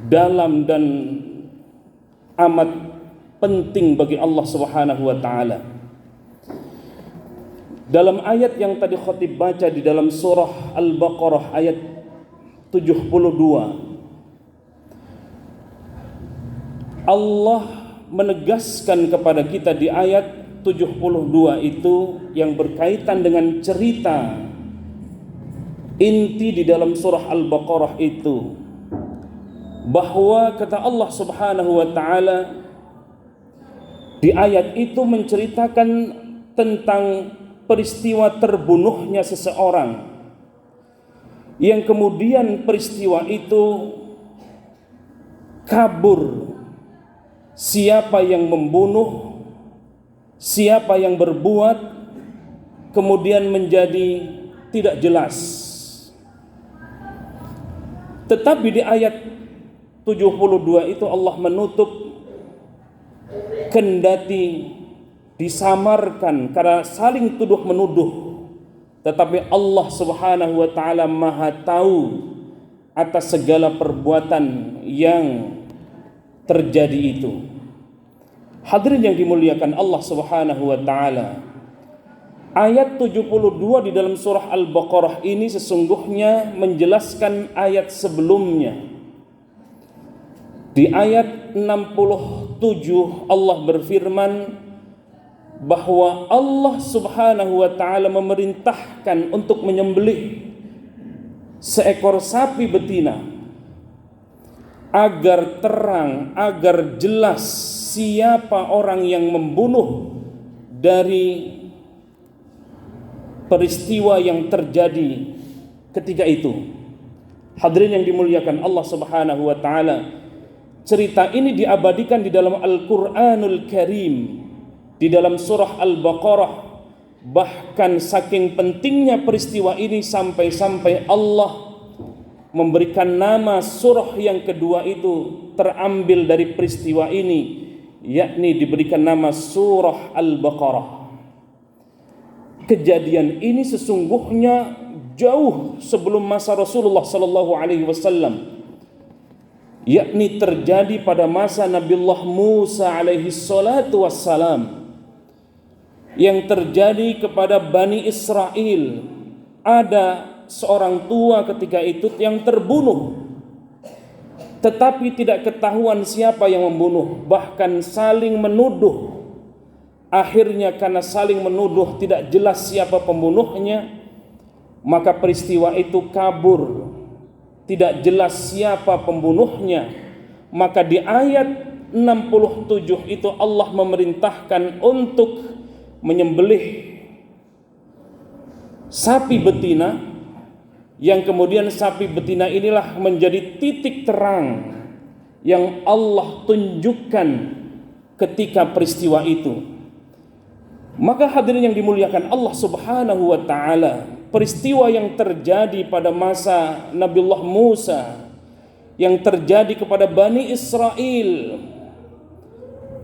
dalam dan amat penting bagi Allah Subhanahu wa taala. Dalam ayat yang tadi khatib baca di dalam surah Al-Baqarah ayat 72, Allah menegaskan kepada kita di ayat 72 itu yang berkaitan dengan cerita inti di dalam surah Al-Baqarah itu, bahwa kata Allah Subhanahu wa taala di ayat itu menceritakan tentang peristiwa terbunuhnya seseorang, yang kemudian peristiwa itu kabur. Siapa yang membunuh, siapa yang berbuat, kemudian menjadi tidak jelas. Tetapi di ayat 72 itu Allah menutup, kendati disamarkan karena saling tuduh menuduh, tetapi Allah Subhanahu wa taala Maha tahu atas segala perbuatan yang terjadi itu. Hadirin yang dimuliakan Allah Subhanahu wa taala, ayat 72 di dalam surah Al-Baqarah ini sesungguhnya menjelaskan ayat sebelumnya. Di ayat 67 Allah berfirman bahwa Allah Subhanahu wa taala memerintahkan untuk menyembelih seekor sapi betina agar terang, agar jelas siapa orang yang membunuh dari peristiwa yang terjadi ketika itu. Hadirin yang dimuliakan Allah Subhanahu wa taala, cerita ini diabadikan di dalam Al-Qur'anul Karim, di dalam surah Al-Baqarah. Bahkan saking pentingnya peristiwa ini sampai-sampai Allah memberikan nama surah yang kedua itu terambil dari peristiwa ini, yakni diberikan nama surah Al-Baqarah. Kejadian ini sesungguhnya jauh sebelum masa Rasulullah sallallahu alaihi wasallam, yakni terjadi pada masa Nabiullah Musa alaihi salatu wassalam, yang terjadi kepada Bani Israel. Ada seorang tua ketika itu yang terbunuh, tetapi tidak ketahuan siapa yang membunuh, bahkan saling menuduh. Akhirnya karena saling menuduh tidak jelas siapa pembunuhnya, maka peristiwa itu kabur, tidak jelas siapa pembunuhnya. Maka di ayat 67 itu Allah memerintahkan untuk menyembelih sapi betina, yang kemudian sapi betina inilah menjadi titik terang yang Allah tunjukkan ketika peristiwa itu. Maka hadirin yang dimuliakan Allah Subhanahu wa taala, peristiwa yang terjadi pada masa Nabiullah Musa, yang terjadi kepada Bani Israel,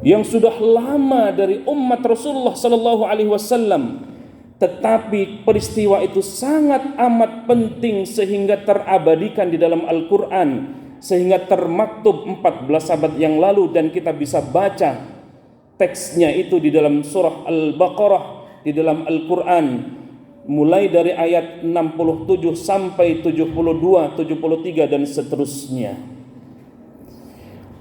yang sudah lama dari umat Rasulullah sallallahu alaihi wasallam, tetapi peristiwa itu sangat amat penting sehingga terabadikan di dalam Al-Quran, sehingga termaktub 14 abad yang lalu, dan kita bisa baca teksnya itu di dalam surah Al-Baqarah, di dalam Al-Quran, mulai dari ayat 67 sampai 72, 73 dan seterusnya.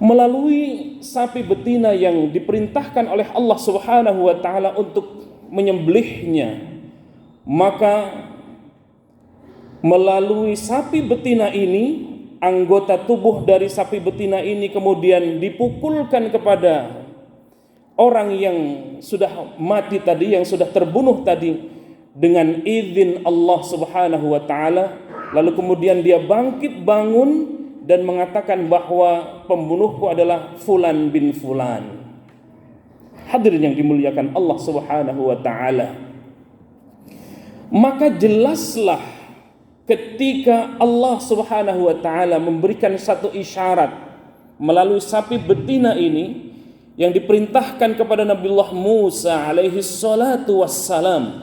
Melalui sapi betina yang diperintahkan oleh Allah Subhanahu wa taala untuk menyembelihnya, maka melalui sapi betina ini, anggota tubuh dari sapi betina ini kemudian dipukulkan kepada orang yang sudah mati tadi, yang sudah terbunuh tadi, dengan izin Allah Subhanahu wa taala. Lalu kemudian dia bangkit bangun dan mengatakan bahwa pembunuhku adalah fulan bin fulan. Hadirin yang dimuliakan Allah Subhanahu wa taala, maka jelaslah ketika Allah Subhanahu wa taala memberikan satu isyarat melalui sapi betina ini yang diperintahkan kepada Nabiullah Musa alaihi salatu wassalam